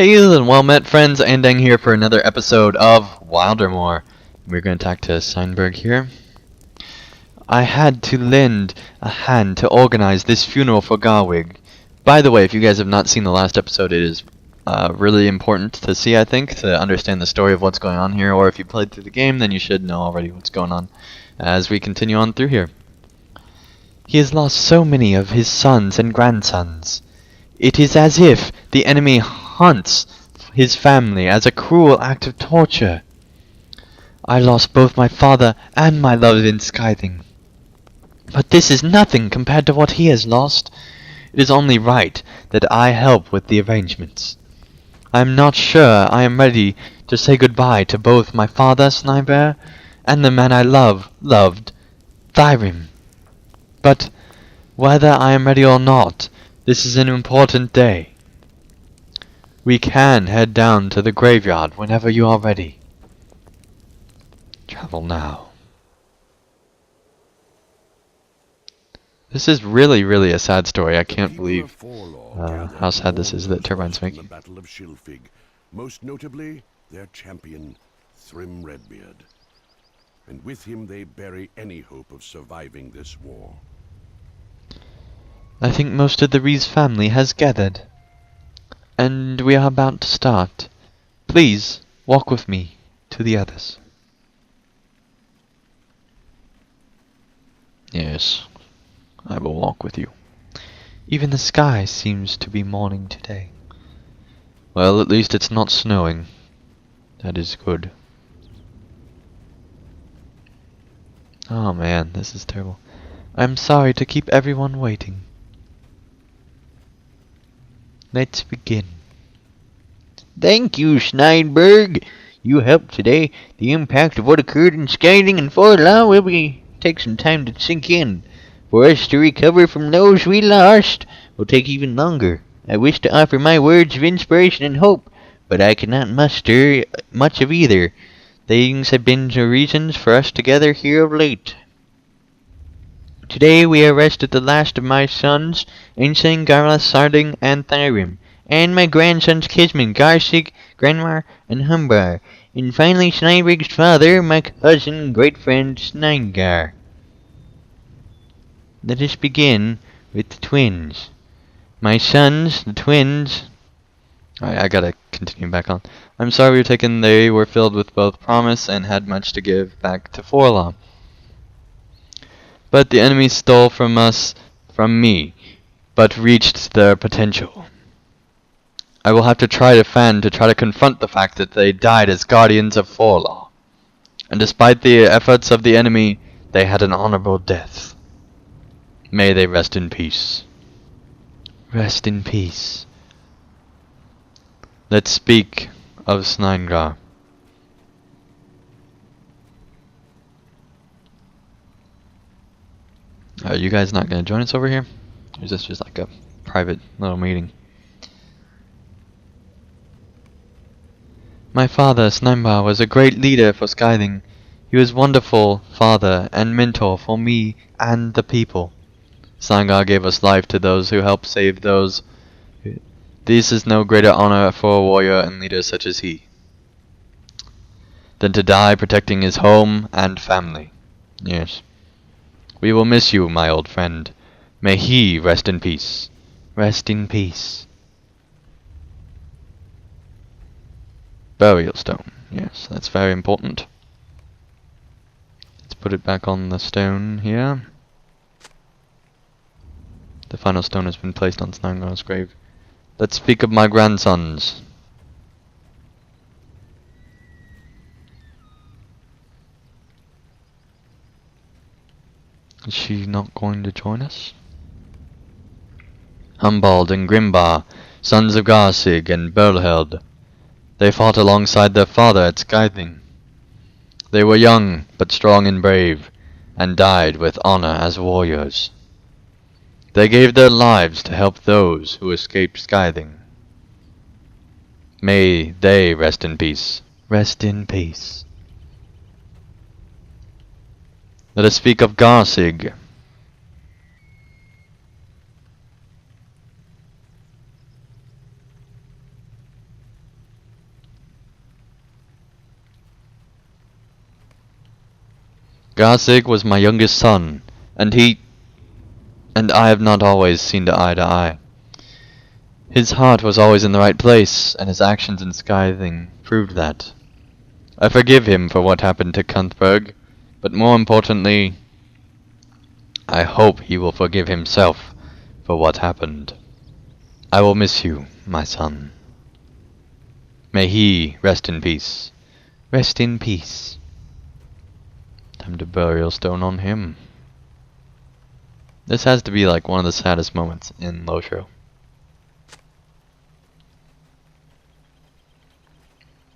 Hey and well met friends, Andang here for another episode of Wildermore. We're going to talk to Steinberg here. I had to lend a hand to organize this funeral for Garwig. By the way, if you guys have not seen the last episode, it is really important to see, I think, to understand the story of what's going on here, or if you played through the game, then you should know already what's going on as we continue on through here. He has lost so many of his sons and grandsons. It is as if the enemy hunts his family as a cruel act of torture. I lost both my father and my love in Scything. But this is nothing compared to what he has lost. It is only right that I help with the arrangements. I am not sure I am ready to say goodbye to both my father, Sniper, and the man I loved, Thyrim. But whether I am ready or not, this is an important day. We can head down to the graveyard whenever you are ready. Travel now. This is really a sad story. I can't believe how sad this is that Turbine's making. The Battle of Shilfig, most notably their champion, Thrym Redbeard. And with him they bury any hope of surviving this war. I think most of the Rees family has gathered, and we are about to start. Please walk with me to the others. Yes, I will walk with you. Even the sky seems to be mourning today. Well, at least it's not snowing. That is good. Oh man, this is terrible. I'm sorry to keep everyone waiting. Let's begin. Thank you, Steinberg. You helped today. The impact of what occurred in Skyling and Forlaw will take some time to sink in. For us to recover from those we lost will take even longer. I wish to offer my words of inspiration and hope, but I cannot muster much of either. Things have been the reasons for us to gather here of late. Today we arrested the last of my sons, Ensign Garla Sarding and Thyrim, and my grandsons Kisman, Garsig, Granmar, and Humbar, and finally Snyrig's father, my cousin and great friend Snyngar. Let us begin with the twins. My sons, the twins... I gotta continue back on. I'm sorry we were taken. They were filled with both promise and had much to give back to Forlaw. But the enemy stole from me, but reached their potential. I will have to try to confront the fact that they died as guardians of Forlaw. And despite the efforts of the enemy, they had an honorable death. May they rest in peace. Rest in peace. Let's speak of Snyngar. Are you guys not going to join us over here? Or is this just like a private little meeting? My father, Snyngar, was a great leader for Scything. He was a wonderful father and mentor for me and the people. Snyngar gave us life to those who helped save those. This is no greater honor for a warrior and leader such as he, than to die protecting his home and family. Yes. We will miss you, my old friend. May he rest in peace. Rest in peace. Burial stone. Yes, that's very important. Let's put it back on the stone here. The final stone has been placed on Snyngar's grave. Let's speak of my grandsons. Is she not going to join us? Humbald and Grimbar, sons of Garsig and Berlheld. They fought alongside their father at Scything. They were young, but strong and brave, and died with honor as warriors. They gave their lives to help those who escaped Scything. May they rest in peace. Rest in peace. Let us speak of Garsig. Garsig was my youngest son, and I have not always seen eye to eye. His heart was always in the right place, and his actions in Scything proved that. I forgive him for what happened to Kunthberg, but more importantly, I hope he will forgive himself for what happened. I will miss you, my son. May he rest in peace. Rest in peace. Time to burial stone on him. This has to be like one of the saddest moments in LOTRO.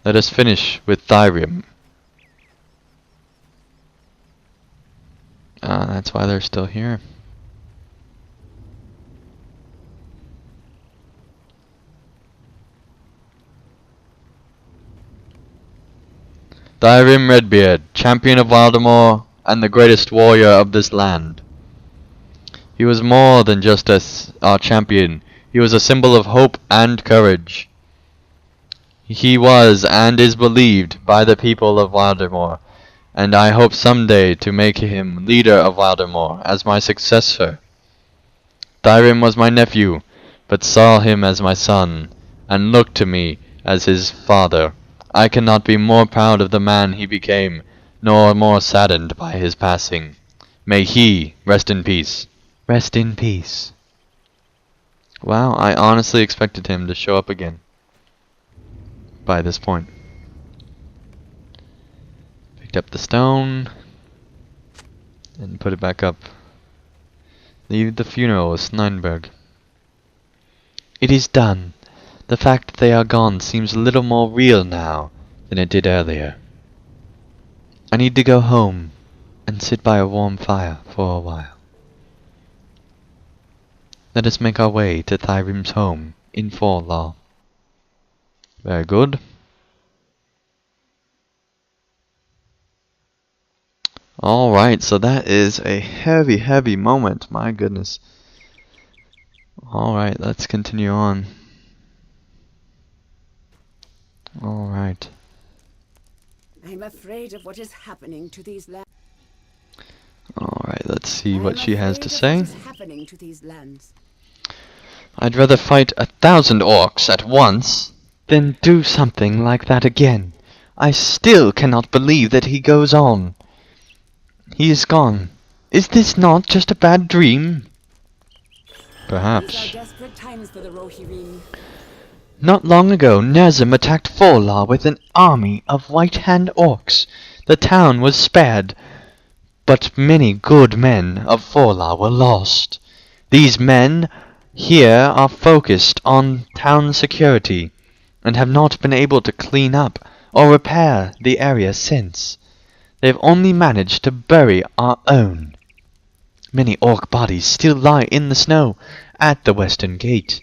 Let us finish with Thyrium. That's why they're still here. Thyrium Redbeard, champion of Wildermore, and the greatest warrior of this land. He was more than just our champion. He was a symbol of hope and courage. He was and is believed by the people of Wildermore, and I hope someday to make him leader of Wildermore as my successor. Thyrium was my nephew, but saw him as my son, and looked to me as his father. I cannot be more proud of the man he became, nor more saddened by his passing. May he rest in peace. Rest in peace. Wow, I honestly expected him to show up again by this point. Picked up the stone and put it back up. Leave the funeral with Sneinberg. It is done. The fact that they are gone seems a little more real now than it did earlier. I need to go home and sit by a warm fire for a while. Let us make our way to Thyrium's home in Forlaw. Very good. Alright, so that is a heavy, heavy moment. My goodness. Alright, let's continue on. Alright. I'm afraid of what is happening to these lands. Alright, let's see what she has to say. What is happening to these lands? I'd rather fight 1,000 orcs at once Then do something like that again. I still cannot believe that he goes on. He is gone. Is this not just a bad dream? Perhaps. These are desperate times for the Rohirrim. Not long ago, Nezim attacked Forlaw with an army of white-hand orcs. The town was spared, but many good men of Forlaw were lost. These men here are focused on town security, and have not been able to clean up or repair the area since. They've only managed to bury our own. Many orc bodies still lie in the snow at the western gate.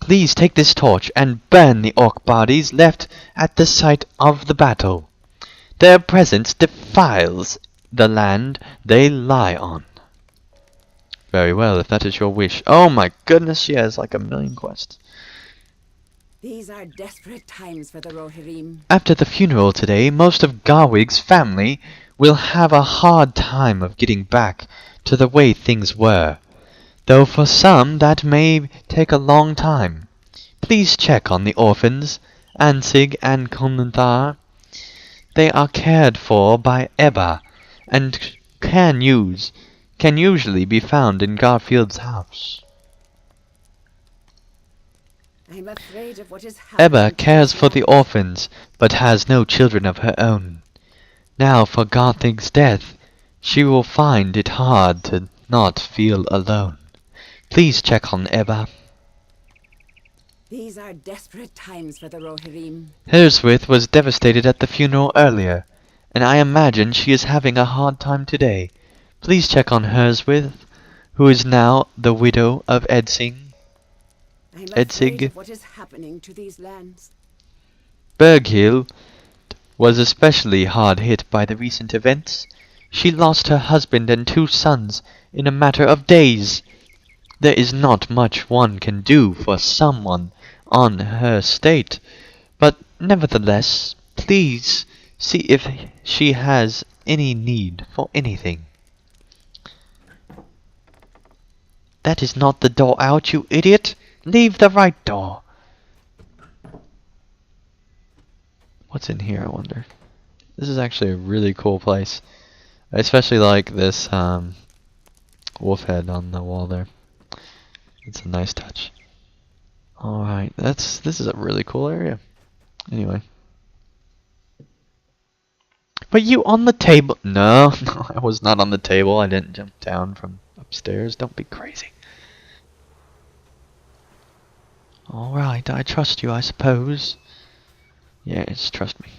Please take this torch and burn the orc bodies left at the site of the battle. Their presence defiles the land they lie on. Very well, if that is your wish. Oh my goodness, she has like 1,000,000 quests. These are desperate times for the Rohirrim. After the funeral today, most of Garwig's family will have a hard time of getting back to the way things were, though for some that may take a long time. Please check on the orphans, Ansig and Konanthar. They are cared for by Ebba, and can usually be found in Garfield's house. I'm afraid of what is happening. Ebba cares for the orphans, but has no children of her own. Now for Garthig's death, she will find it hard to not feel alone. Please check on Ebba. These are desperate times for the Rohirrim. Herswith was devastated at the funeral earlier, and I imagine she is having a hard time today. Please check on Herswith, who is now the widow of Edsing. I'm Edsig. afraid of what is happening to these lands. Berghild was especially hard hit by the recent events. She lost her husband and 2 sons in a matter of days. There is not much one can do for someone on her state, but nevertheless, please see if she has any need for anything. That is not the door out, you idiot! Leave the right door! What's in here, I wonder? This is actually a really cool place. I especially like this wolf head on the wall there. It's a nice touch. Alright, this is a really cool area. Anyway. But you on the table? No, no, I was not on the table. I didn't jump down from upstairs. Don't be crazy. Alright, I trust you, I suppose. Yes, trust me.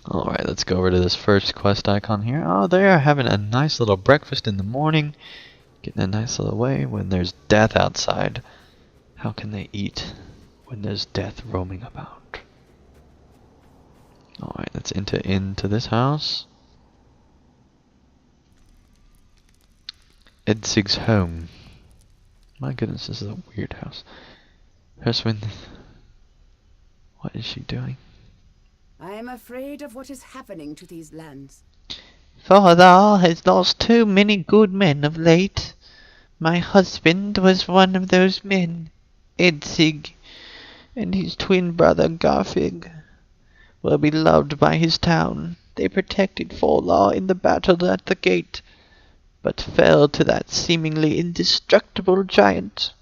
Alright, let's go over to this first quest icon here. Oh, they are having a nice little breakfast in the morning. Getting a nice little way when there's death outside. How can they eat when there's death roaming about? Alright, let's enter into this house. Edsig's home. My goodness, this is a weird house. Herswin, what is she doing? I am afraid of what is happening to these lands. Father has lost too many good men of late. My husband was one of those men. Edzig and his twin brother Garfig were beloved by his town. They protected Forlaw in the battle at the gate, but fell to that seemingly indestructible giant.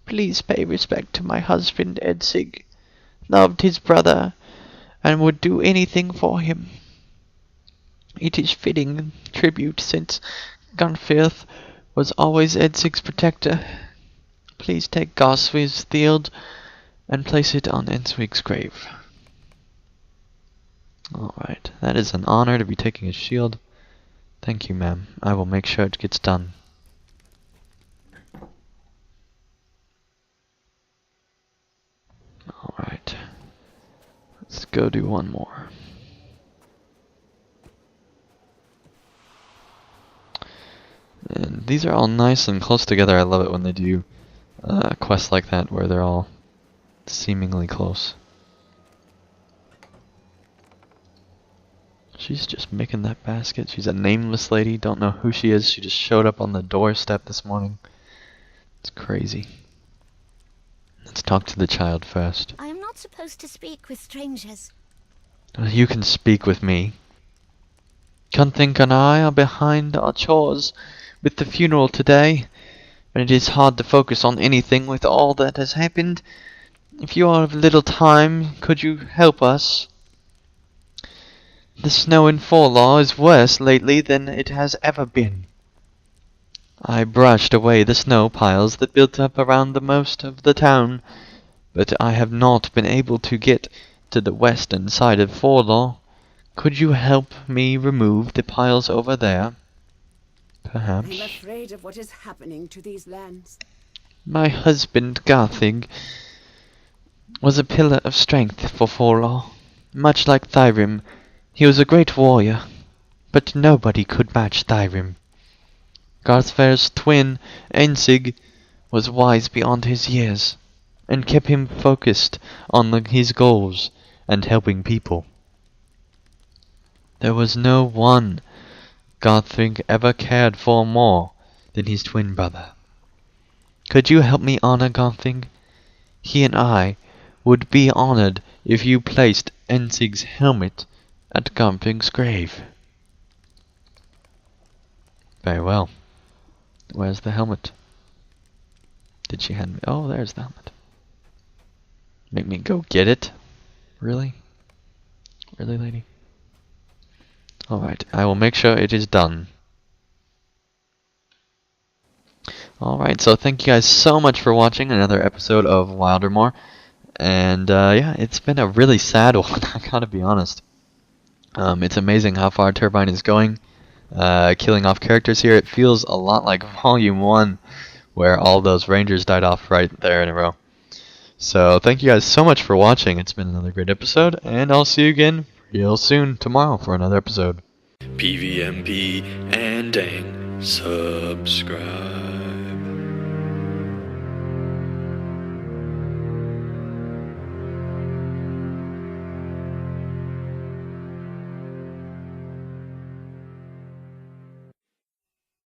Please pay respect to my husband Edzig. Loved his brother, and would do anything for him. It is fitting tribute, since Gunfirth was always Edzig's protector. Please take Goswig's field and place it on Edzig's grave. Alright, that is an honor to be taking his shield. Thank you, ma'am. I will make sure it gets done. Alright. Let's go do one more. And these are all nice and close together. I love it when they do quests like that where they're all seemingly close. She's just making that basket. She's a nameless lady. Don't know who she is. She just showed up on the doorstep this morning. It's crazy. Let's talk to the child first. I am not supposed to speak with strangers. You can speak with me. Gunthink and I are behind our chores with the funeral today, and it is hard to focus on anything with all that has happened. If you are of little time, could you help us? The snow in Forlaw is worse lately than it has ever been. I brushed away the snow piles that built up around the most of the town, but I have not been able to get to the western side of Forlaw. Could you help me remove the piles over there? Perhaps. I'm afraid of what is happening to these lands. My husband, Garthig, was a pillar of strength for Forlaw. Much like Thyrim, he was a great warrior, but nobody could match Thyrim. Garthver's twin, Ensig, was wise beyond his years, and kept him focused on his goals and helping people. There was no one Garthig ever cared for more than his twin brother. Could you help me honor Garthig? He and I would be honored if you placed Ensig's helmet at Garthig's grave. Very well. Where's the helmet? Did she hand me? Oh, there's the helmet. Make me go get it? Really? Really, lady? Alright, I will make sure it is done. Alright, so thank you guys so much for watching another episode of Wildermore. And yeah, it's been a really sad one, I gotta be honest. It's amazing how far Turbine is going. Killing off characters here. It feels a lot like Volume 1, where all those Rangers died off right there in a row. So thank you guys so much for watching. It's been another great episode, and I'll see you again real soon tomorrow for another episode. PVMP and dang, subscribe.